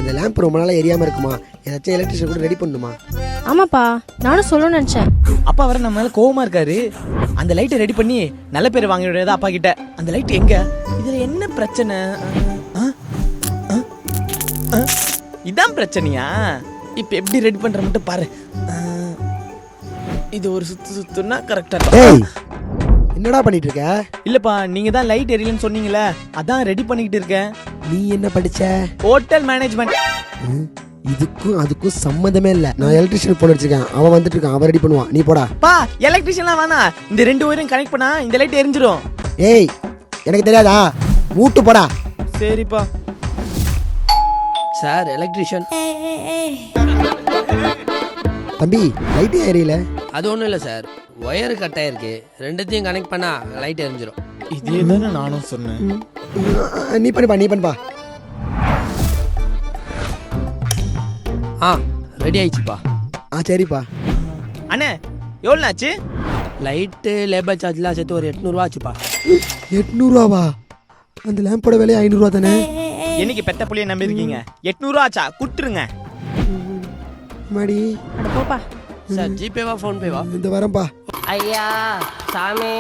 அந்த லேம்ப் ரொம்ப நாளாக எரியாமல் இருக்குமா? ஏதாச்சும் எலக்ட்ரிஷியன் கூட ரெடி பண்ணணுமா? ஆமாப்பா, நானும் சொல்லணும்னு நினச்சேன். அப்பா வர நம்ம மேல கோவமா இருக்காரு. அந்த லைட்டை ரெடி பண்ணி நல்ல பேர் வாங்க வேண்டியதா அப்பா கிட்ட. அந்த லைட் எங்க? இதுல என்ன பிரச்சனை? இதான் பிரச்சனையா? இப்ப எப்படி ரெடி பண்ற மட்டும் பாரு. இது ஒரு சுத்துனா கரெக்டா ஏய், என்னடா பண்ணிட்டு இருக்க? இல்லப்பா, நீங்க தான் லைட் எரியலன்னு சொன்னீங்கல்ல, அதான் ரெடி பண்ணிக்கிட்டு இருக்கேன். நீ என்ன படிச்ச? Hotel management. இதுக்கும் அதுக்கும் சம்மந்தமே இல்ல. நான் எலக்ட்ரிஷியன் போன் வச்சிருக்கேன், அவன் வந்துட்டு இருக்கான், அவன் ரெடி பண்ணுவான். நீ போடா. பா, எலக்ட்ரிஷியன்லாம் வேணாம். இந்த 2 ஒயரையும் கனெக்ட் பண்ணா இந்த லைட் எரிஞ்சிரும். ஏய், எனக்கு தெரியாதா? மூட்டு போடா. சரிப்பா. Sir, electrician. தம்பி, லைட்டே எரியல. அது ஒன்றும் இல்லை சார், ஒயரு கட் ஆயிருக்கு. ரெண்டுத்தையும் கனெக்ட் பண்ணா லைட் எரிஞ்சிரும். இதே தானே நானும் சொன்னேன். நீ பண்ணுப்பா. ரெடி ஆயிடுச்சுப்பா. சரிப்பா. அண்ணே, எவ்வளோ ஆச்சு? லைட்டு லேபர் சார்ஜ்லாம் சேர்த்து ஒரு 800 ரூபா ஆச்சுப்பா. 800 ரூபாவா? அந்த லேம்போட விலை 500 ரூபா தானே? என்னைக்கு பெத்த புள்ளிய நம்பி இருக்கீங்க? 800 ரூபா ஆச்சா? குடுத்துருங்க. மாடி. அட போப்பா. சார், ஜிபேவா ஃபோன்பேவா? இந்த வரேன்ப்பா. ஐயா சாமி.